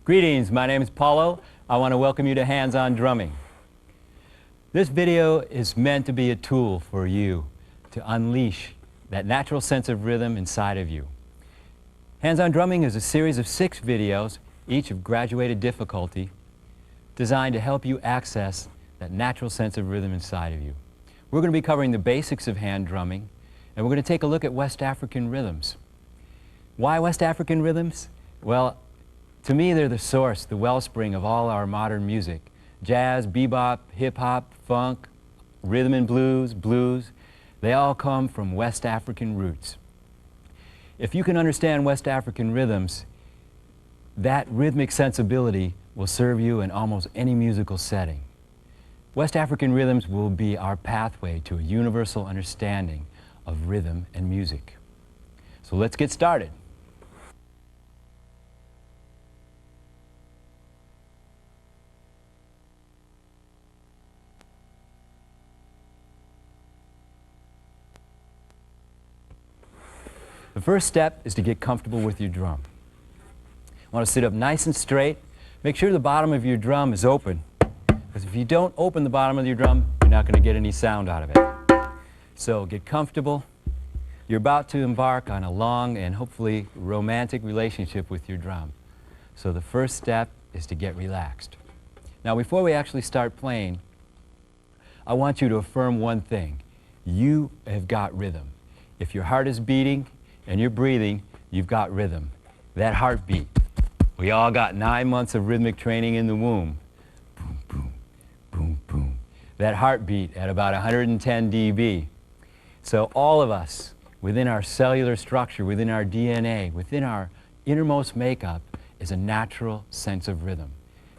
Greetings, my name is Paulo. I want to welcome you to Hands-On Drumming. This video is meant to be a tool for you to unleash that natural sense of rhythm inside of you. Hands-On Drumming is a series of 6 videos, each of graduated difficulty, designed to help you access that natural sense of rhythm inside of you. We're going to be covering the basics of hand drumming, and we're going to take a look at West African rhythms. Why West African rhythms? Well, to me, they're the source, the wellspring of all our modern music. Jazz, bebop, hip-hop, funk, rhythm and blues, they all come from West African roots. If you can understand West African rhythms, that rhythmic sensibility will serve you in almost any musical setting. West African rhythms will be our pathway to a universal understanding of rhythm and music. So let's get started. The first step is to get comfortable with your drum. You want to sit up nice and straight. Make sure the bottom of your drum is open, because if you don't open the bottom of your drum, you're not going to get any sound out of it. So get comfortable. You're about to embark on a long and hopefully romantic relationship with your drum. So the first step is to get relaxed. Now, before we actually start playing, I want you to affirm one thing. You have got rhythm. If your heart is beating and you're breathing, you've got rhythm. That heartbeat. We all got 9 months of rhythmic training in the womb. Boom, boom, boom, boom. That heartbeat at about 110 dB. So all of us, within our cellular structure, within our DNA, within our innermost makeup, is a natural sense of rhythm.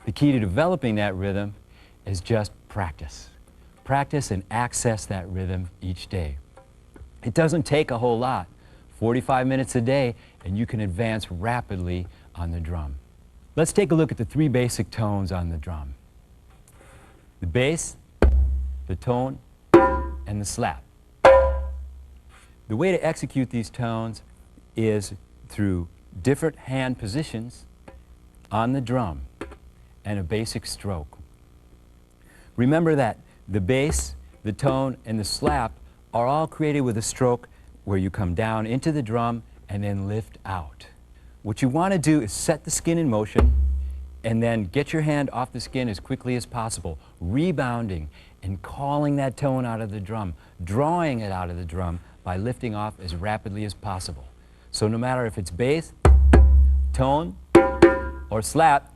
The key to developing that rhythm is just practice. Practice and access that rhythm each day. It doesn't take a whole lot. 45 minutes a day, and you can advance rapidly on the drum. Let's take a look at the 3 basic tones on the drum. The bass, the tone, and the slap. The way to execute these tones is through different hand positions on the drum and a basic stroke. Remember that the bass, the tone, and the slap are all created with a stroke where you come down into the drum and then lift out. What you want to do is set the skin in motion and then get your hand off the skin as quickly as possible, rebounding and calling that tone out of the drum, drawing it out of the drum by lifting off as rapidly as possible. So no matter if it's bass, tone, or slap,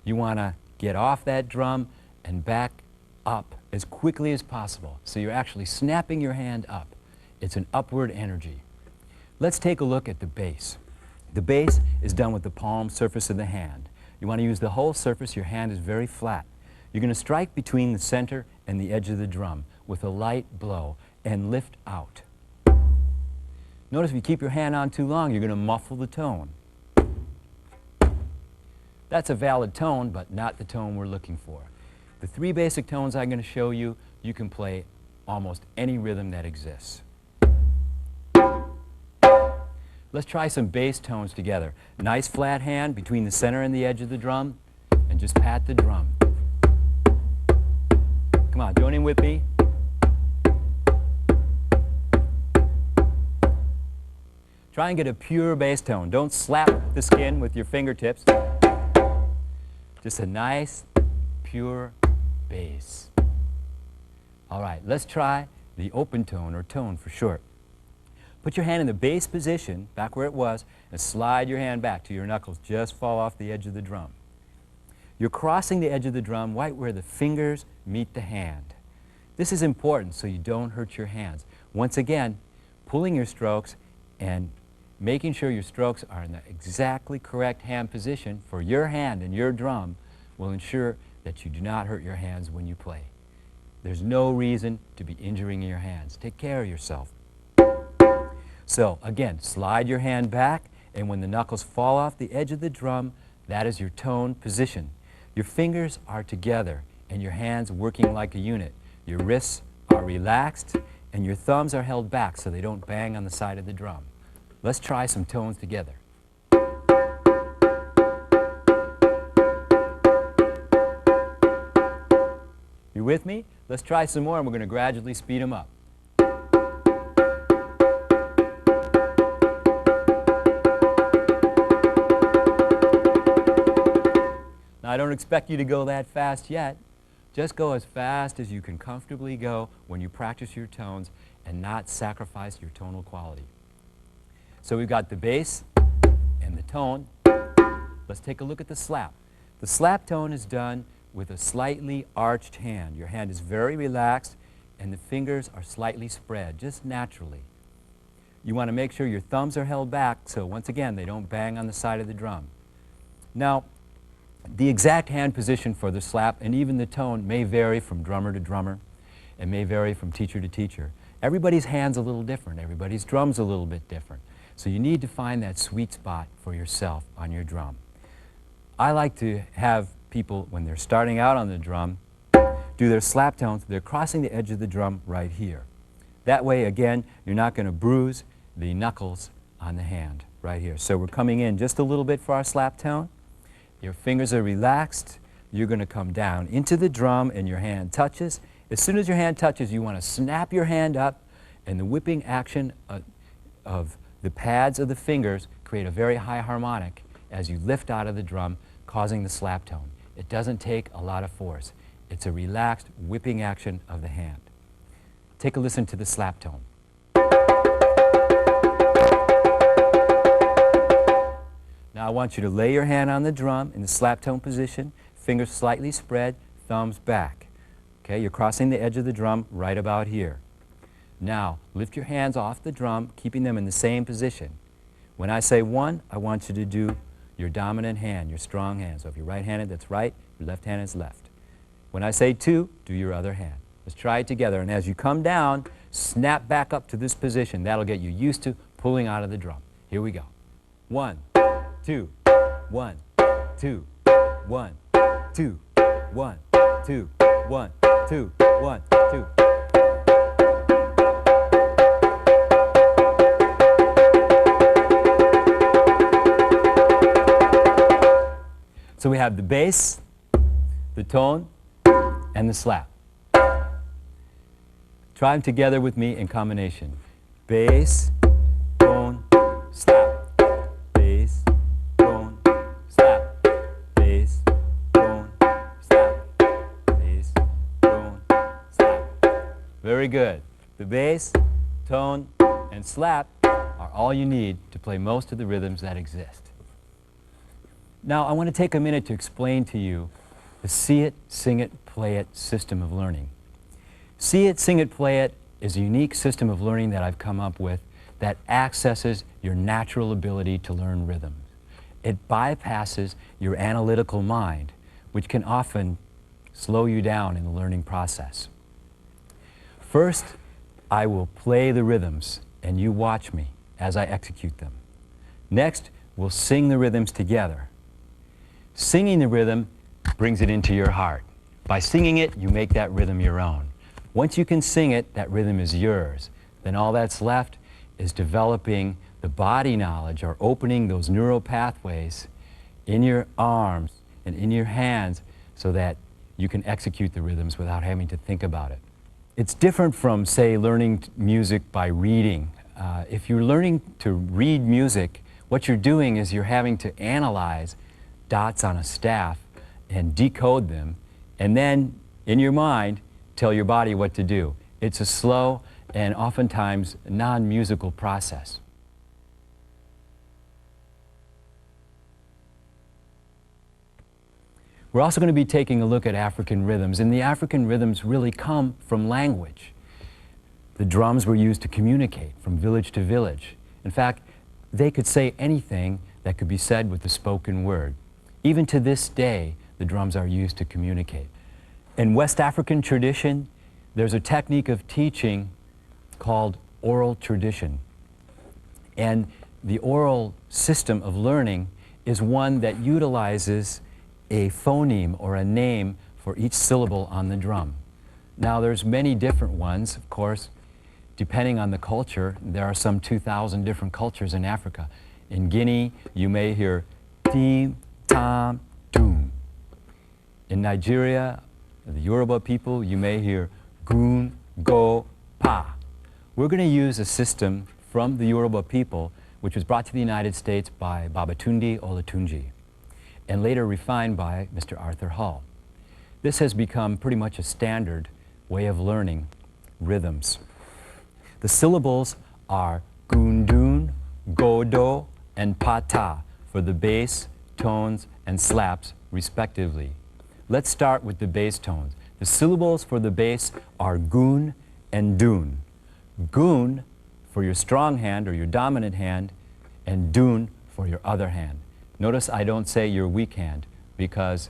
you want to get off that drum and back up as quickly as possible. So you're actually snapping your hand up. It's an upward energy. Let's take a look at the bass. The bass is done with the palm surface of the hand. You want to use the whole surface. Your hand is very flat. You're going to strike between the center and the edge of the drum with a light blow and lift out. Notice if you keep your hand on too long, you're going to muffle the tone. That's a valid tone, but not the tone we're looking for. The 3 basic tones I'm going to show you, you can play almost any rhythm that exists. Let's try some bass tones together. Nice flat hand between the center and the edge of the drum, and just pat the drum. Come on, join in with me. Try and get a pure bass tone. Don't slap the skin with your fingertips. Just a nice, pure bass. All right, let's try the open tone, or tone for short. Put your hand in the bass position, back where it was, and slide your hand back till your knuckles just fall off the edge of the drum. You're crossing the edge of the drum right where the fingers meet the hand. This is important so you don't hurt your hands. Once again, pulling your strokes and making sure your strokes are in the exactly correct hand position for your hand and your drum will ensure that you do not hurt your hands when you play. There's no reason to be injuring your hands. Take care of yourself. So again, slide your hand back, and when the knuckles fall off the edge of the drum, that is your tone position. Your fingers are together and your hands working like a unit. Your wrists are relaxed and your thumbs are held back so they don't bang on the side of the drum. Let's try some tones together. You with me? Let's try some more, and we're going to gradually speed them up. Now, I don't expect you to go that fast yet. Just go as fast as you can comfortably go when you practice your tones and not sacrifice your tonal quality. So we've got the bass and the tone. Let's take a look at the slap. The slap tone is done with a slightly arched hand. Your hand is very relaxed and the fingers are slightly spread, just naturally. You want to make sure your thumbs are held back so, once again, they don't bang on the side of the drum. Now, the exact hand position for the slap and even the tone may vary from drummer to drummer. It may vary from teacher to teacher. Everybody's hand's a little different. Everybody's drum's a little bit different. So you need to find that sweet spot for yourself on your drum. I like to have people, when they're starting out on the drum, do their slap tones. They're crossing the edge of the drum right here. That way, again, you're not going to bruise the knuckles on the hand right here. So we're coming in just a little bit for our slap tone. Your fingers are relaxed. You're going to come down into the drum and your hand touches. As soon as your hand touches, you want to snap your hand up, and the whipping action of the pads of the fingers create a very high harmonic as you lift out of the drum, causing the slap tone. It doesn't take a lot of force. It's a relaxed whipping action of the hand. Take a listen to the slap tone. Now I want you to lay your hand on the drum in the slap tone position, fingers slightly spread, thumbs back. Okay, you're crossing the edge of the drum right about here. Now, lift your hands off the drum, keeping them in the same position. When I say one, I want you to do your dominant hand, your strong hand. So if you're right-handed, that's right. Your left-handed is left. When I say two, do your other hand. Let's try it together. And as you come down, snap back up to this position. That'll get you used to pulling out of the drum. Here we go. 1, 2, 1, 2, 1, 2, 1, 2, 1, 2, 1, 2. So we have the bass, the tone, and the slap. Try them together with me in combination. Bass, tone, slap. Bass, tone, slap. Bass, tone, slap. Bass, tone, slap. Very good. The bass, tone, and slap are all you need to play most of the rhythms that exist. Now, I want to take a minute to explain to you the See It, Sing It, Play It system of learning. See It, Sing It, Play It is a unique system of learning that I've come up with that accesses your natural ability to learn rhythms. It bypasses your analytical mind, which can often slow you down in the learning process. First, I will play the rhythms, and you watch me as I execute them. Next, we'll sing the rhythms together. Singing the rhythm brings it into your heart. By singing it, you make that rhythm your own. Once you can sing it, that rhythm is yours. Then all that's left is developing the body knowledge, or opening those neural pathways in your arms and in your hands so that you can execute the rhythms without having to think about it. It's different from, say, learning music by reading. If you're learning to read music, what you're doing is you're having to analyze dots on a staff and decode them, and then in your mind tell your body what to do. It's a slow and oftentimes non-musical process. We're also going to be taking a look at African rhythms, and the African rhythms really come from language. The drums were used to communicate from village to village. In fact, they could say anything that could be said with the spoken word. Even to this day, the drums are used to communicate. In West African tradition, there's a technique of teaching called oral tradition. And the oral system of learning is one that utilizes a phoneme or a name for each syllable on the drum. Now, there's many different ones, of course. Depending on the culture, there are some 2,000 different cultures in Africa. In Guinea, you may hear team, tom, doom. In Nigeria, The Yoruba people, you may hear gun, go, pa. We're going to use a system from the Yoruba people which was brought to the United States by Babatunde Olatunji and later refined by Mr. Arthur Hall. This has become pretty much a standard way of learning rhythms. The syllables are gundun, godo, and pata for the bass, tones, and slaps, respectively. Let's start with the bass tones. The syllables for the bass are gun and dun. Gun for your strong hand or your dominant hand, and dun for your other hand. Notice I don't say your weak hand because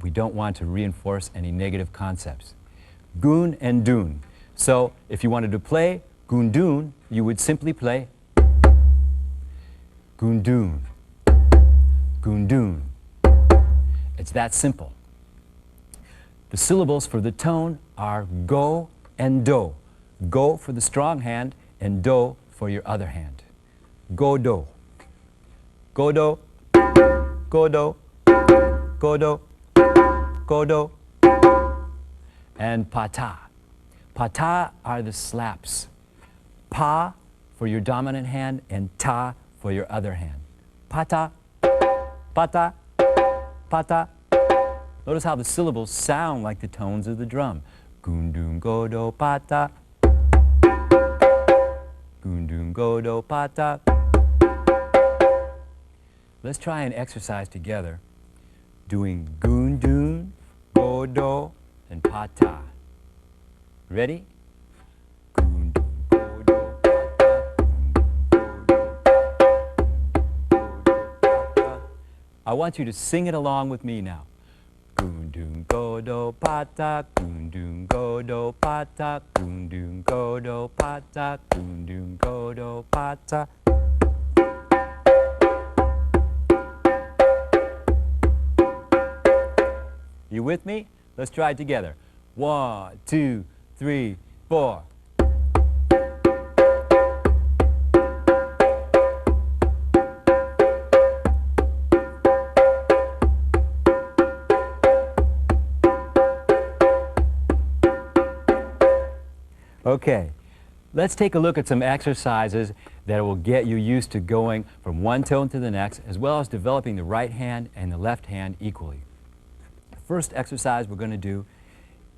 we don't want to reinforce any negative concepts. Gun and dun. So if you wanted to play gundun, you would simply play gundun, gundun. It's that simple. The syllables for the tone are go and do. Go for the strong hand and do for your other hand. Go do. Go do. Go do. Go do. Go do. And pata. Pata are the slaps. Pa for your dominant hand and ta for your other hand. Pata, pata, pata. Notice how the syllables sound like the tones of the drum. Gundun godo pata. Gundun godo pata. Let's try an exercise together doing gundun, godo, and pata. Ready? I want you to sing it along with me now. Gundun godo pata, gundun godo pata, gundun godo pata, gundun godo pata. You with me? Let's try it together. 1, 2, 3, 4. Okay, let's take a look at some exercises that will get you used to going from one tone to the next, as well as developing the right hand and the left hand equally. The first exercise we're going to do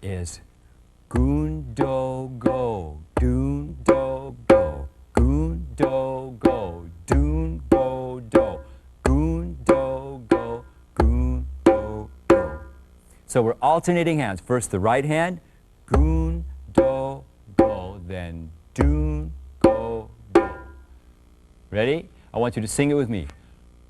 is gun, do, go, dun, do, go, gun, do, go, dun, go, do, gun, do, go, gun, do, go. So we're alternating hands. First the right hand, gun, do, go, then dun, go, do. Ready? I want you to sing it with me.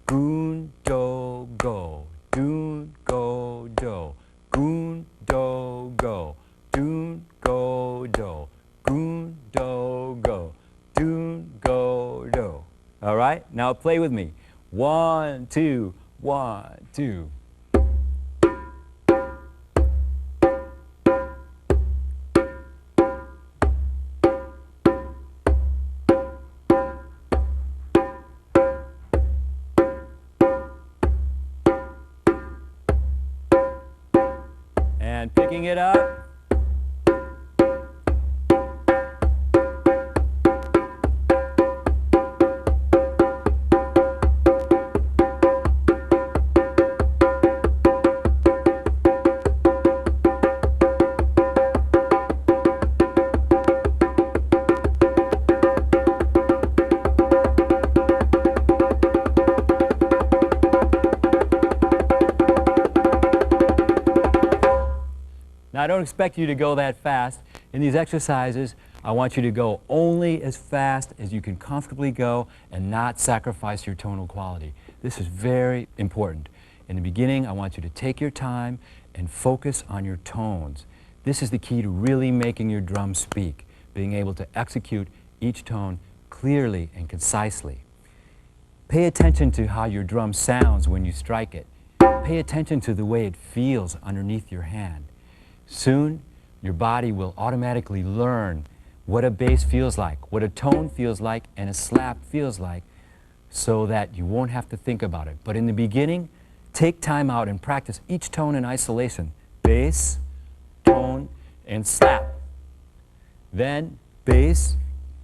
Gun, do, go, dun, go, do, gun, do, go, dun, go, do, gun, do, go, dun, go, do. All right? Now play with me. 1, 2, 1, 2. And picking it up. Now, I don't expect you to go that fast. In these exercises, I want you to go only as fast as you can comfortably go and not sacrifice your tonal quality. This is very important. In the beginning, I want you to take your time and focus on your tones. This is the key to really making your drum speak, being able to execute each tone clearly and concisely. Pay attention to how your drum sounds when you strike it. Pay attention to the way it feels underneath your hand. Soon, your body will automatically learn what a bass feels like, what a tone feels like, and a slap feels like, so that you won't have to think about it. But in the beginning, take time out and practice each tone in isolation. Bass, tone, and slap. Then bass,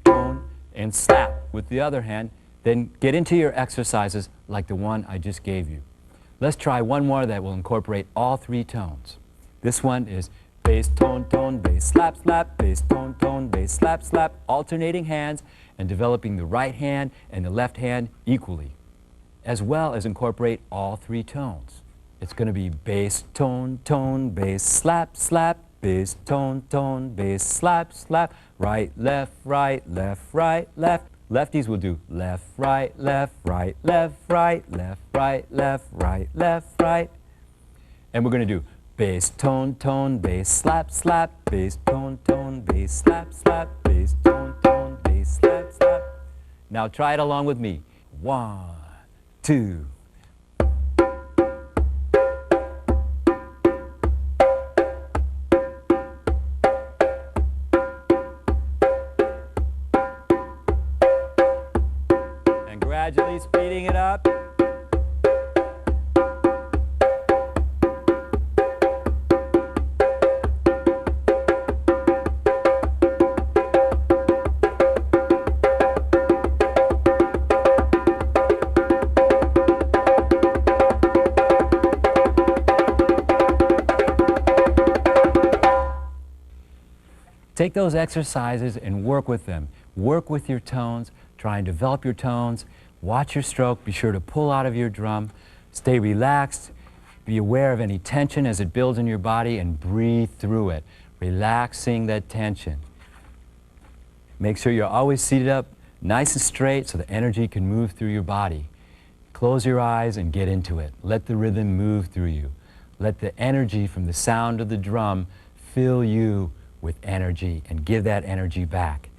tone, and slap with the other hand. Then get into your exercises like the one I just gave you. Let's try one more that will incorporate all three tones. This one is bass, tone, tone, bass, slap, slap, bass, tone, tone, bass, slap, slap, alternating hands and developing the right hand and the left hand equally, as well as incorporate all three tones. It's going to be bass, tone, tone, bass, slap, slap, bass, tone, tone, bass, slap, slap, right, left, right, left, right, left. Lefties will do left, right, left, right, left, right, left, right, left, right, left, right. And we're going to do bass, tone, tone, bass, slap, slap, bass, tone, tone, bass, slap, slap, bass, tone, tone, bass, slap, slap. Now try it along with me. 1, 2. And gradually speeding it up. Take those exercises and work with them. Work with your tones, try and develop your tones, watch your stroke, be sure to pull out of your drum, stay relaxed, be aware of any tension as it builds in your body and breathe through it, relaxing that tension. Make sure you're always seated up nice and straight so the energy can move through your body. Close your eyes and get into it. Let the rhythm move through you. Let the energy from the sound of the drum fill you with energy and give that energy back.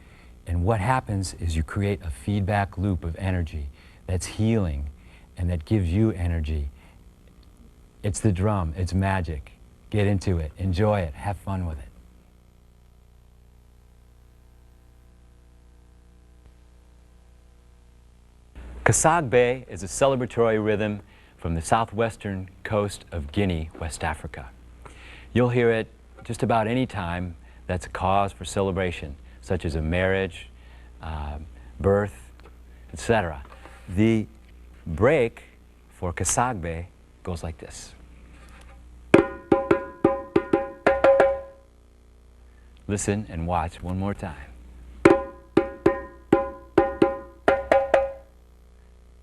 And what happens is you create a feedback loop of energy that's healing and that gives you energy. It's the drum, it's magic. Get into it, enjoy it, have fun with it. Kassagbe is a celebratory rhythm from the southwestern coast of Guinea, West Africa. You'll hear it just about any time that's a cause for celebration, such as a marriage, birth, etc. The break for Kassagbe goes like this. Listen and watch one more time.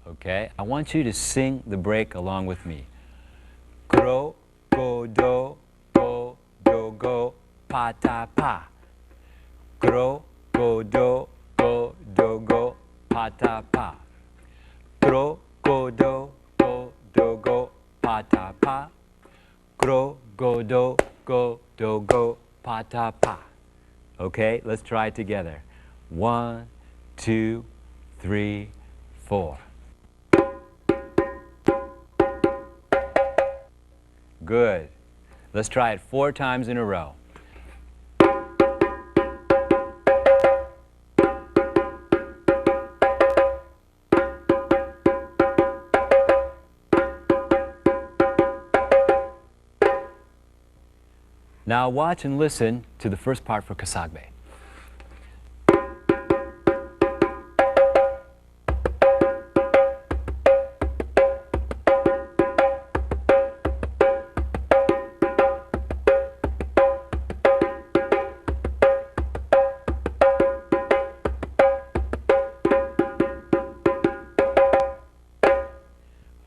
Okay, I want you to sing the break along with me. Kro, go, do, go, pa, ta, pa. Kro, go, do, go, pa, ta, pa. Kro, go, do, go, pa, ta, pa. Kro, go, do, go, pa, ta, pa. Okay, let's try it together. 1, 2, 3, 4. Good. Let's try it 4 times in a row. Now watch and listen to the first part for Kassagbe.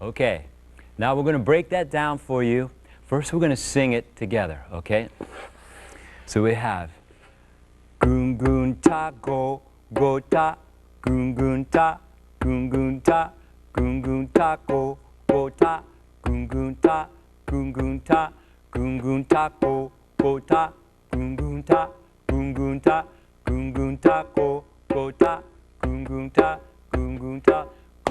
Okay, now we're going to break that down for you. First, we're going to sing it together, okay? So we have goon goon ta go go ta goon goon ta goon goon ta goon goon ta go go ta goon goon ta goon goon ta goon goon ta go go ta goon goon ta goon goon ta goon goon ta go go ta goon goon ta goon goon ta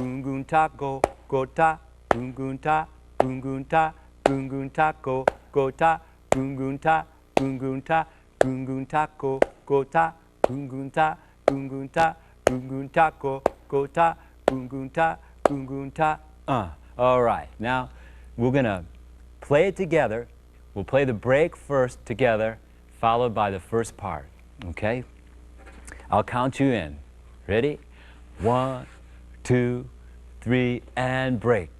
goon goon ta go go ta goon goon ta goon goon ta goon goon ta go go ta goon goon ta goon goon ta goon goon ta go go ta goon goon ta goon goon ta goon goon ta go go ta goon goon ta goon goon ta. All right, now we're gonna play it together. we'll play the break first together, followed by the first part, okay? I'll count you in. Ready? 1, 2, 3, and break.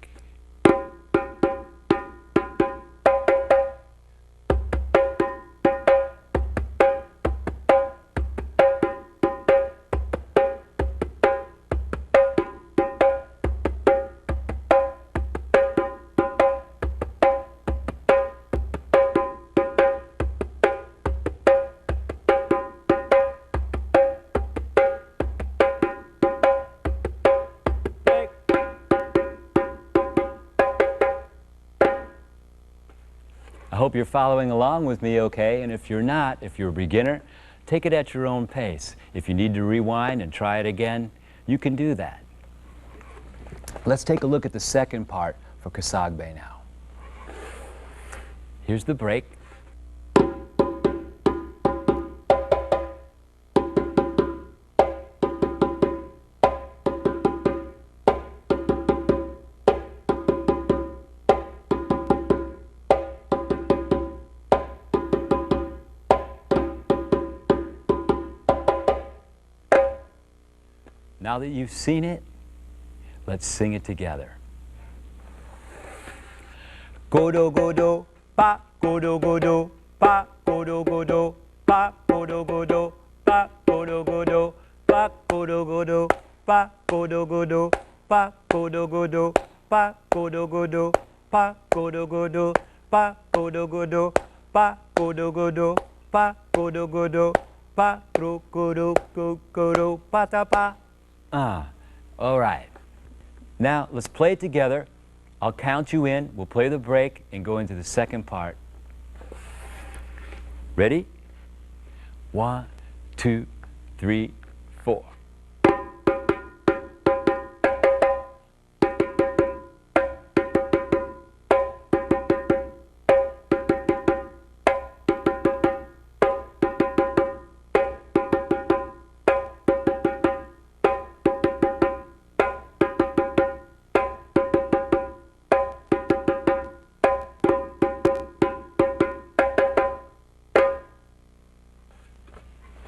I hope you're following along with me okay, and if you're not, if you're a beginner, take it at your own pace. If you need to rewind and try it again, you can do that. Let's take a look at the second part for Kassagbe now. Here's the break. Now that you've seen it, let's sing it together. Godo godo, pa godo godo, pa godo godo, pa godo godo, pa godo godo, pa godo godo, pa godo godo, pa godo godo, pa godo godo, pa godo godo, pa godo godo, pa godo godo, pa godo godo, pa godo godo, godo pa ta pa. All right. Now, let's play it together. I'll count you in, we'll play the break, and go into the second part. Ready? 1, 2, 3, 4.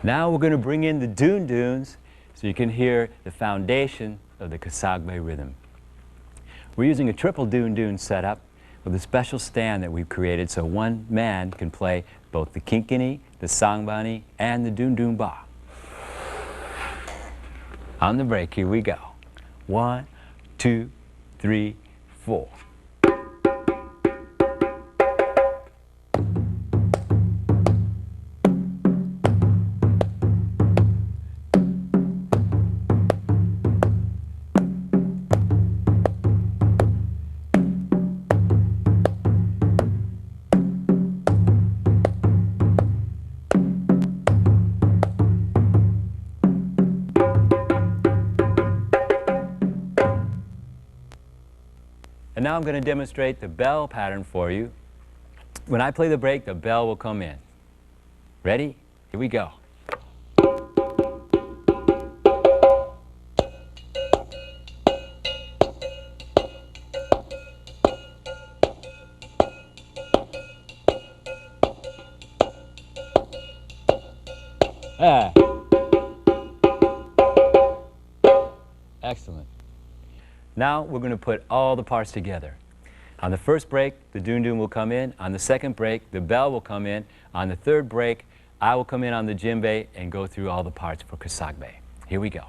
Now we're going to bring in the doon doons so you can hear the foundation of the Kassagbe rhythm. We're using a triple doon doon setup with a special stand that we've created so one man can play both the kinkini, the sangbani, and the doon doon ba. On the break, here we go. 1, 2, 3, 4. And now I'm going to demonstrate the bell pattern for you. When I play the break, the bell will come in. Ready? Here we go. Excellent. Now we're going to put all the parts together. On the first break, the doon doon will come in. On the second break, the bell will come in. On the third break, I will come in on the djembe and go through all the parts for Kassagbe. Here we go.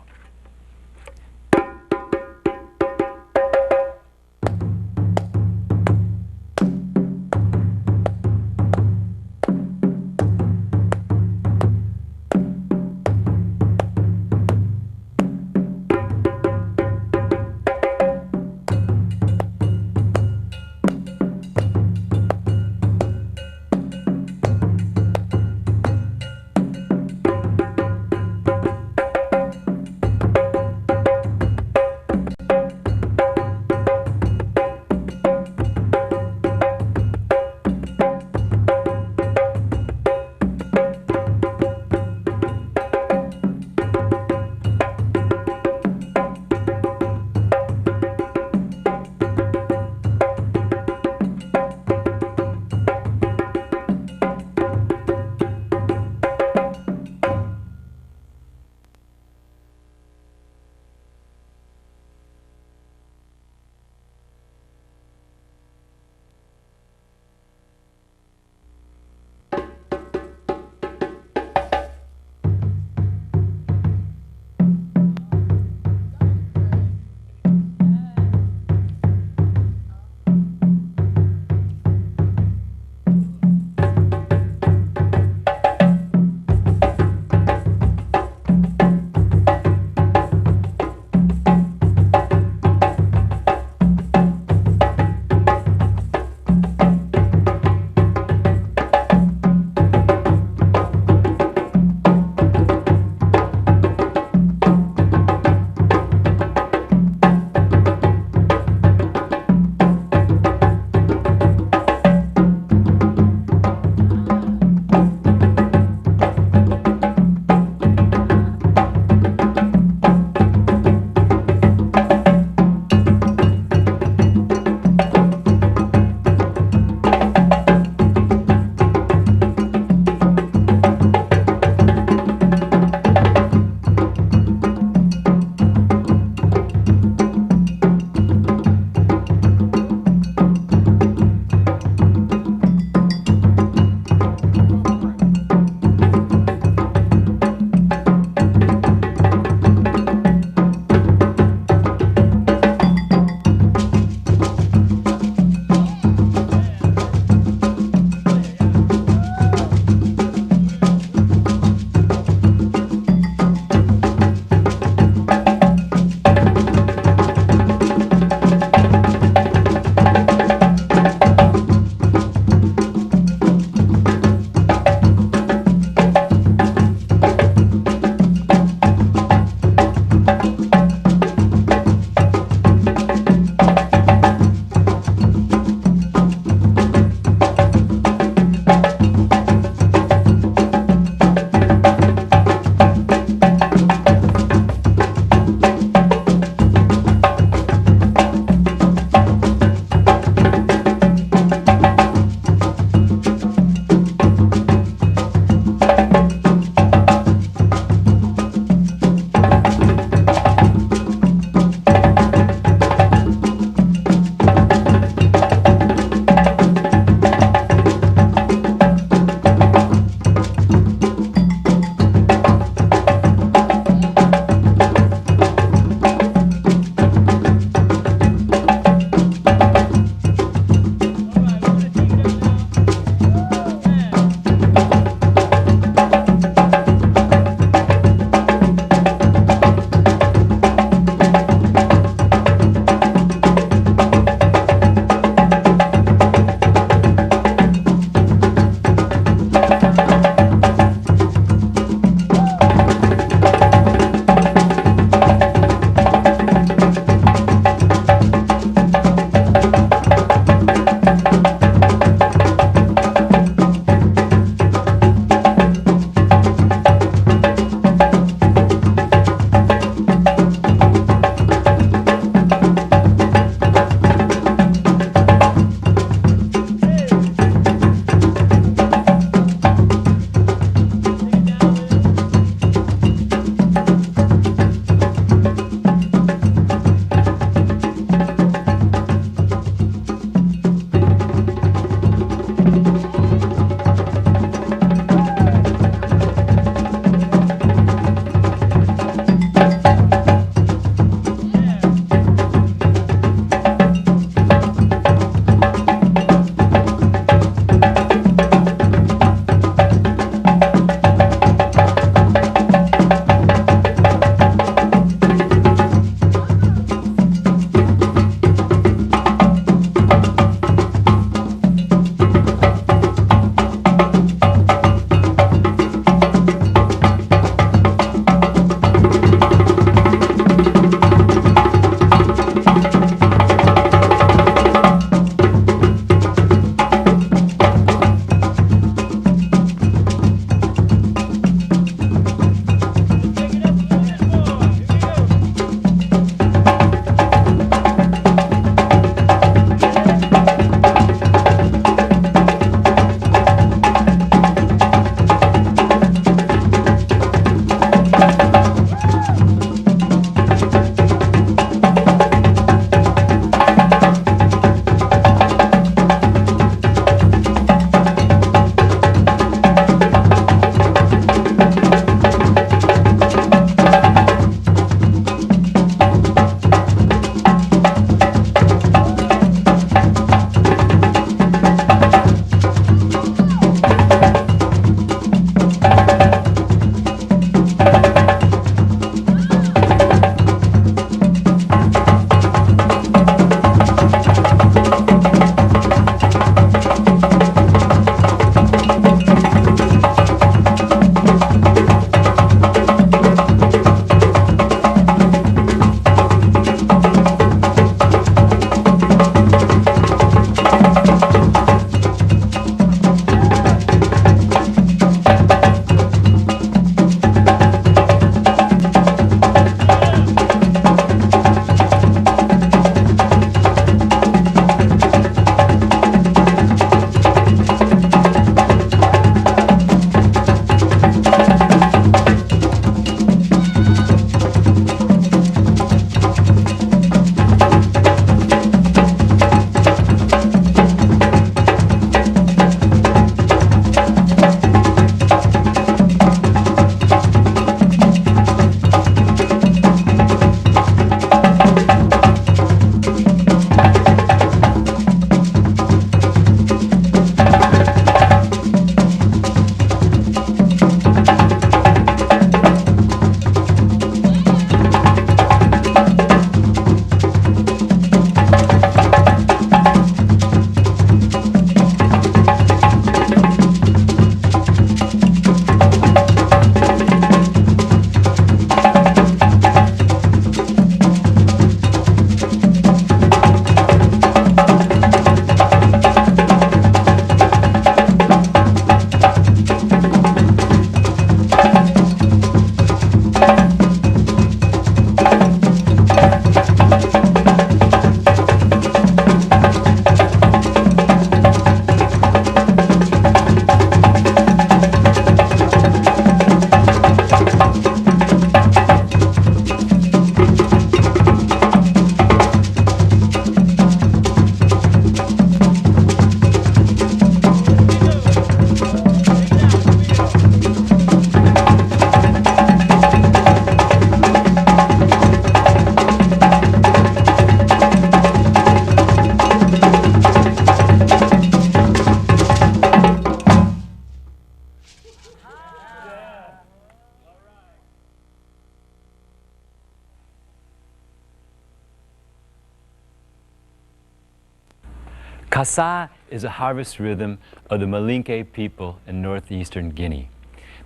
Kassa is a harvest rhythm of the Malinke people in northeastern Guinea.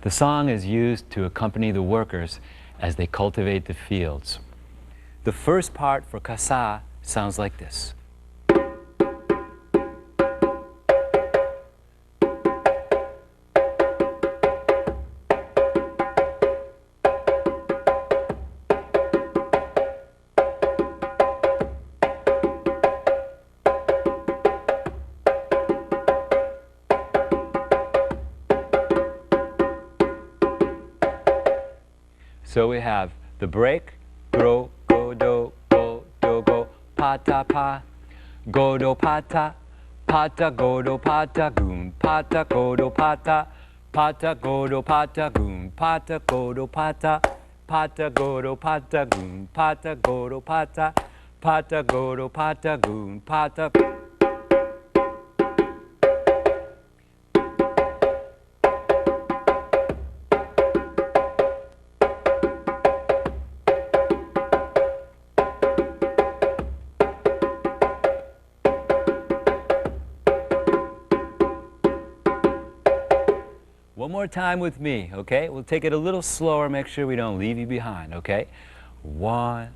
The song is used to accompany the workers as they cultivate the fields. The first part for Kassa sounds like this. So we have the break, go, go, do, go, pa, ta, pa, go, do, pa, ta, go, do, pa, ta, goon, pa, ta, go, do, pa, ta, go, do, pa, ta, goon, pa, ta, go, do, pa, ta, go, do, pa, ta, goon, pa, ta, go, do, pa, ta, go, do, pa, ta, goon, pa, ta. One more time with me, okay? We'll take it a little slower, make sure we don't leave you behind, okay? 1,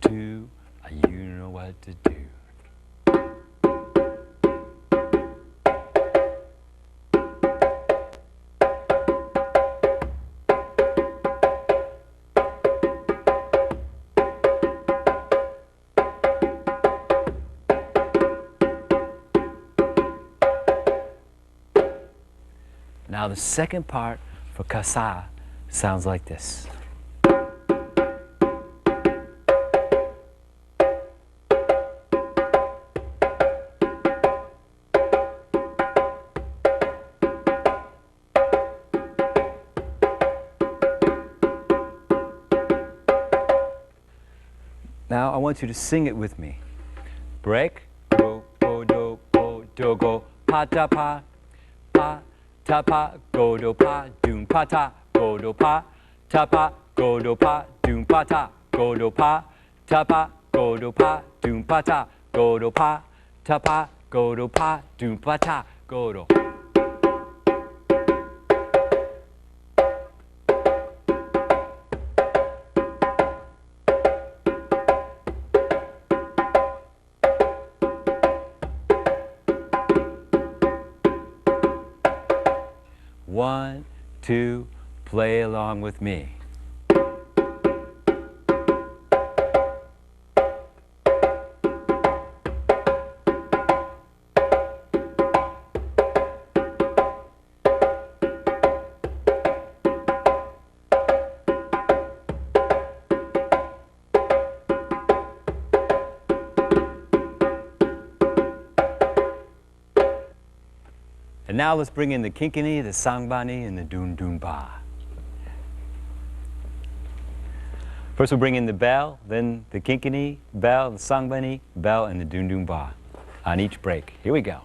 2, you know what to do. Now the second part for Kassa sounds like this. Now I want you to sing it with me. Break, go, go, do, go, pa, ta, pa, pa. Ta pa go do pa doom pa ta go do pa ta pa go do pa doom pa ta go do pa ta pa go do pa doom pa ta go do pa ta pa go do pa doom pa ta go do. One, two, play along with me. And now let's bring in the kinkini, the sangbani, and the doon doon ba. First we'll bring in the bell, then the kinkini, bell, the sangbani, bell, and the doon doon ba on each break. Here we go.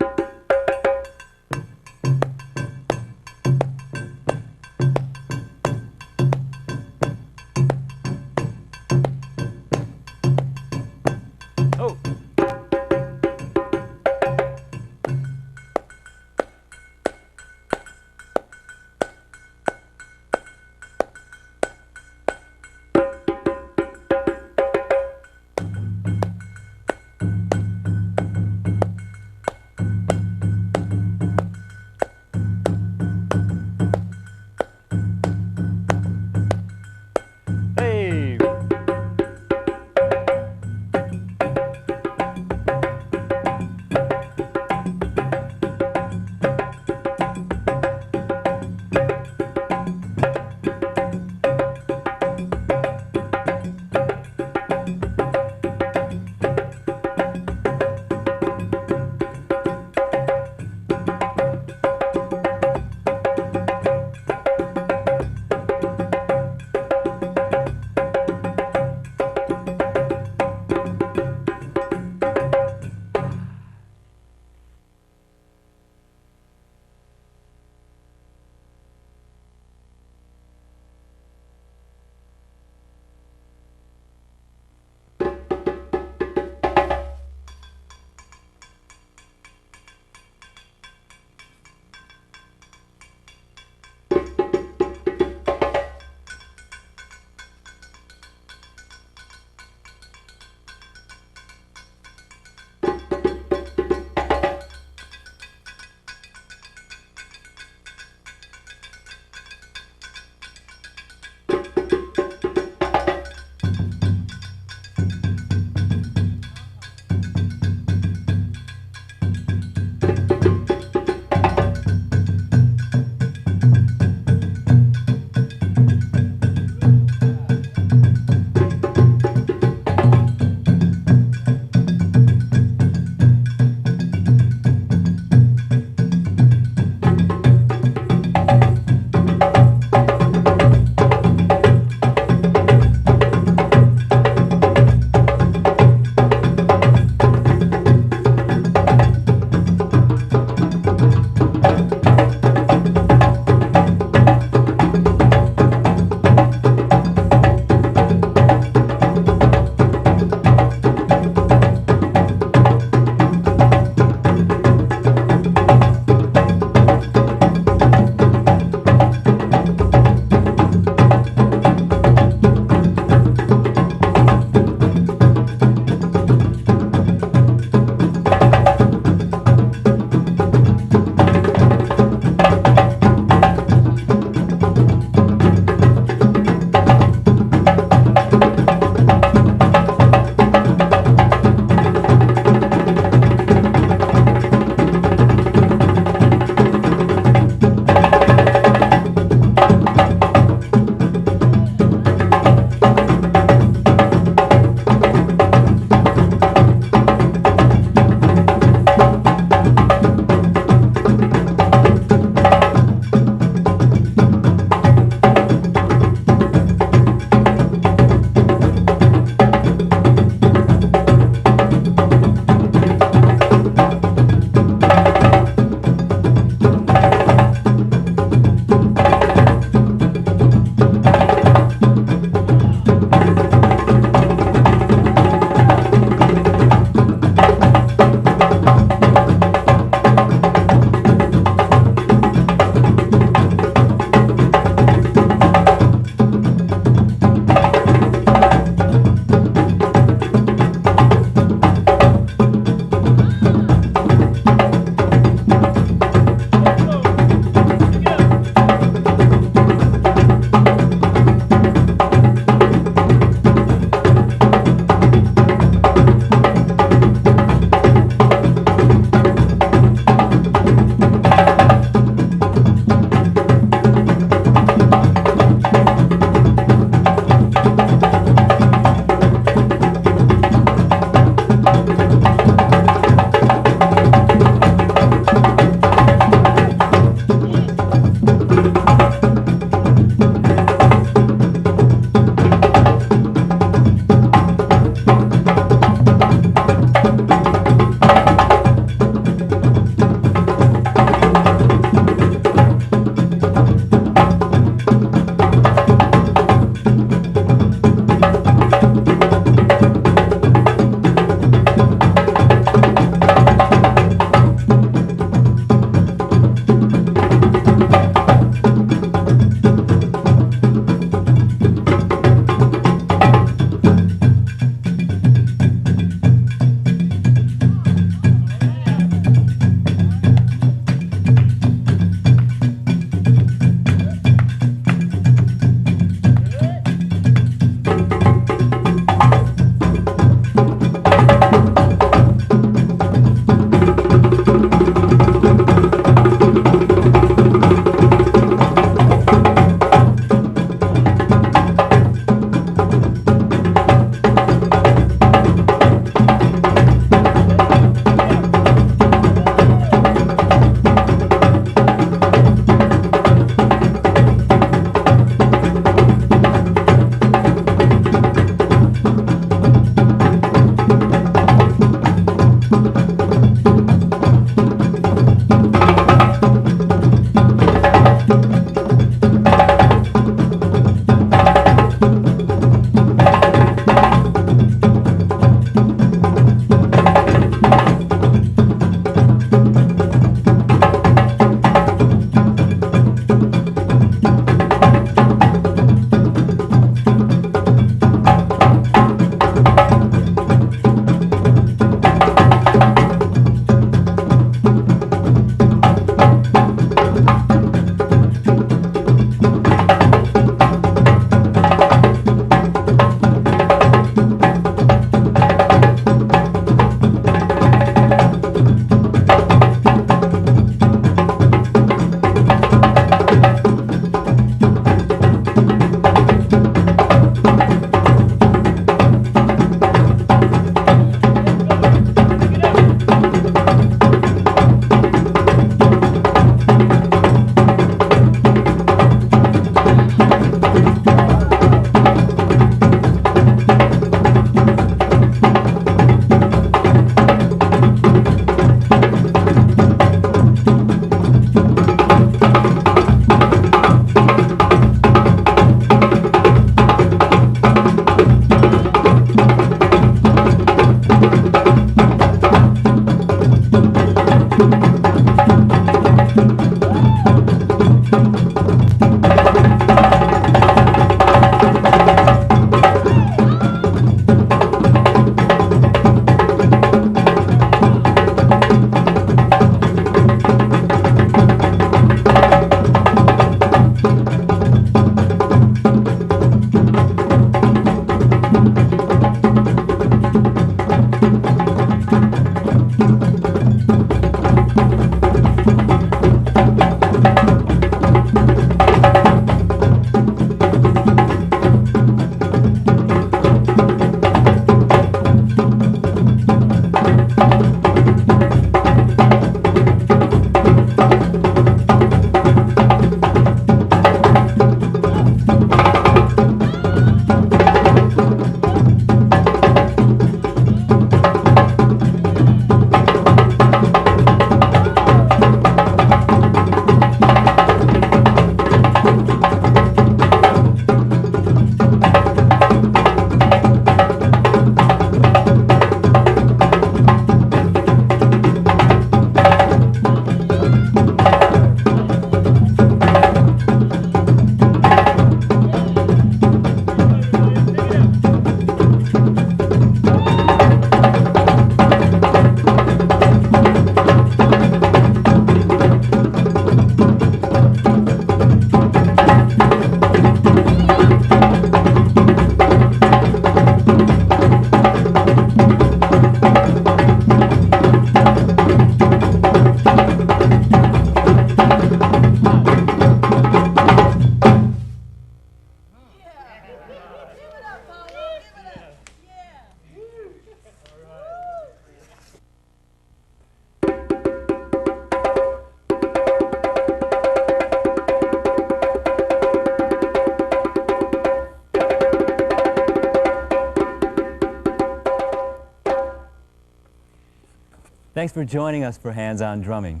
Thanks for joining us for Hands-On Drumming.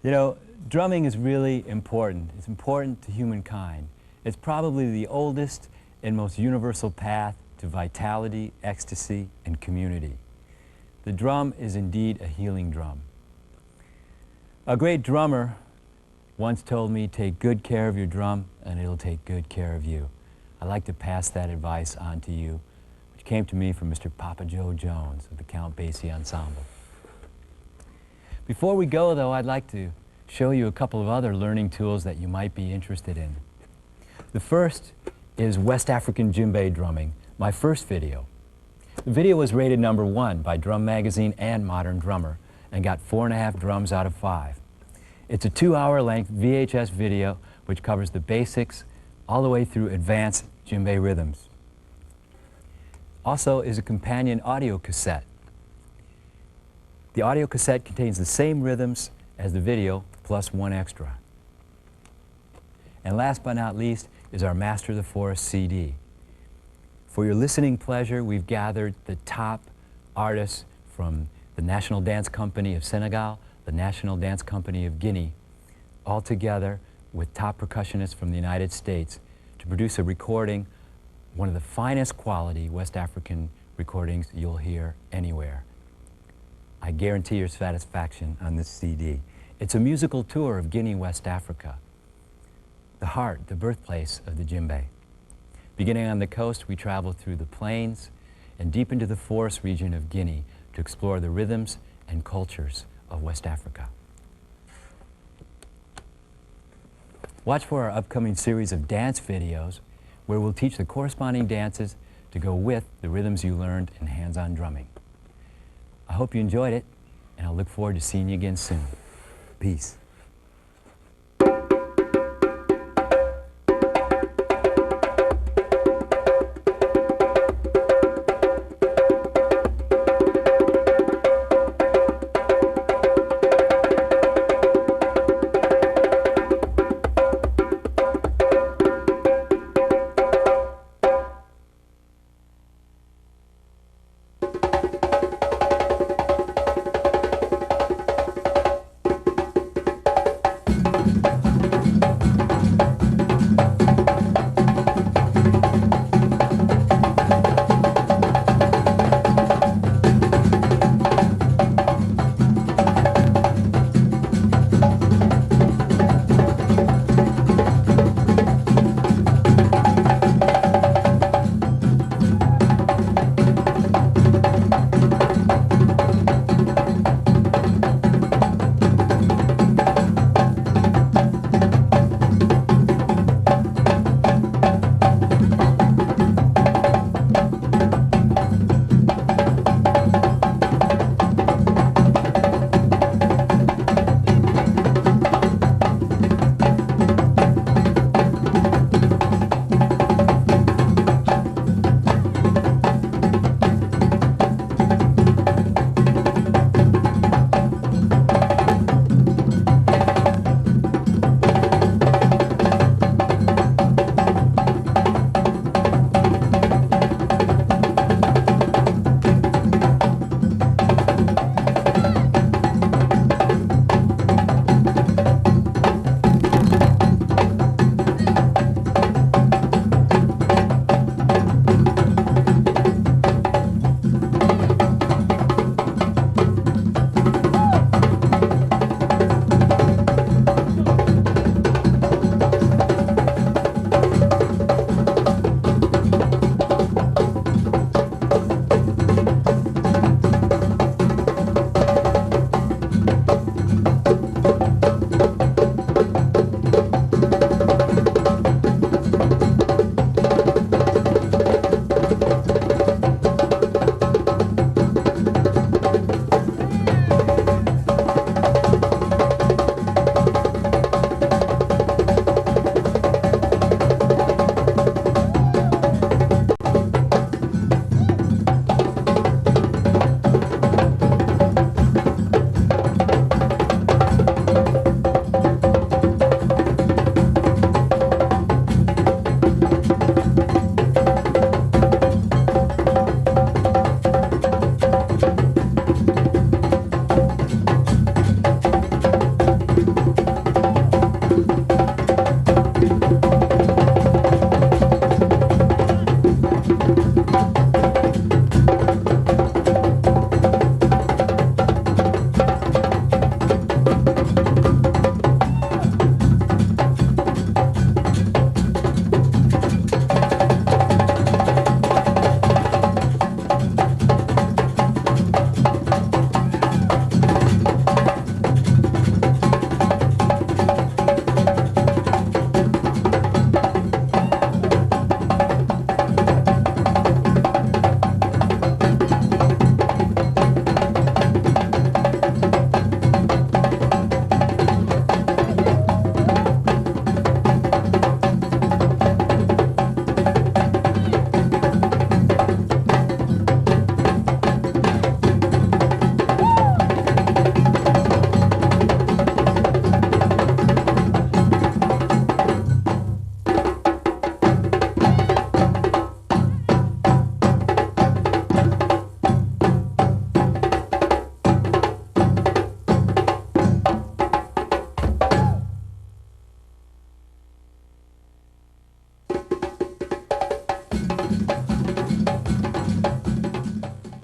You know, drumming is really important. It's important to humankind. It's probably the oldest and most universal path to vitality, ecstasy, and community. The drum is indeed a healing drum. A great drummer once told me, take good care of your drum and it'll take good care of you. I'd like to pass that advice on to you, which came to me from Mr. Papa Joe Jones of the Count Basie Ensemble. Before we go, though, I'd like to show you a couple of other learning tools that you might be interested in. The first is West African djembe drumming, my first video. The video was rated #1 by Drum Magazine and Modern Drummer and got 4.5 drums out of 5. It's a 2-hour length VHS video which covers the basics all the way through advanced djembe rhythms. Also is a companion audio cassette. The audio cassette contains the same rhythms as the video plus 1 extra. And last but not least is our Master of the Forest CD. For your listening pleasure, we've gathered the top artists from the National Dance Company of Senegal, the National Dance Company of Guinea, all together with top percussionists from the United States to produce a recording, one of the finest quality West African recordings you'll hear anywhere. I guarantee your satisfaction on this CD. It's a musical tour of Guinea, West Africa, the heart, the birthplace of the djembe. Beginning on the coast, we travel through the plains and deep into the forest region of Guinea to explore the rhythms and cultures of West Africa. Watch for our upcoming series of dance videos where we'll teach the corresponding dances to go with the rhythms you learned in hands-on drumming. I hope you enjoyed it, and I'll look forward to seeing you again soon. Peace.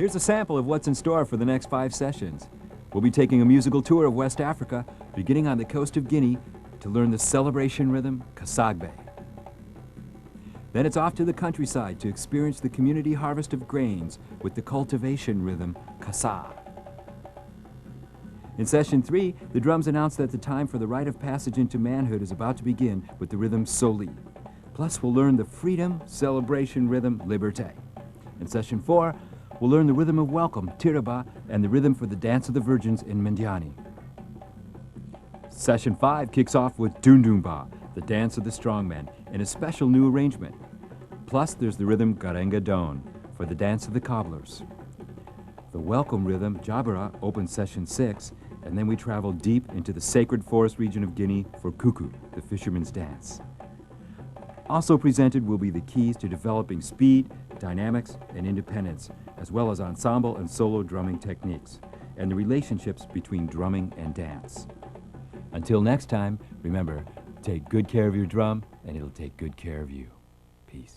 Here's a sample of what's in store for the next 5 sessions. We'll be taking a musical tour of West Africa, beginning on the coast of Guinea, to learn the celebration rhythm, Kassagbe. Then it's off to the countryside to experience the community harvest of grains with the cultivation rhythm, Kassa. In session 3, the drums announce that the time for the rite of passage into manhood is about to begin with the rhythm Soli. Plus, we'll learn the freedom celebration rhythm, Liberté. In session 4, we'll learn the rhythm of welcome, Tiraba, and the rhythm for the Dance of the Virgins in Mendiani. Session 5 kicks off with Dundumba, the Dance of the Strongmen, in a special new arrangement. Plus, there's the rhythm Garenga Don for the Dance of the Cobblers. The welcome rhythm, Jabara, opens session 6, and then we travel deep into the sacred forest region of Guinea for Kuku, the fisherman's dance. Also presented will be the keys to developing speed, dynamics, and independence, as well as ensemble and solo drumming techniques, and the relationships between drumming and dance. Until next time, remember, take good care of your drum, and it'll take good care of you. Peace.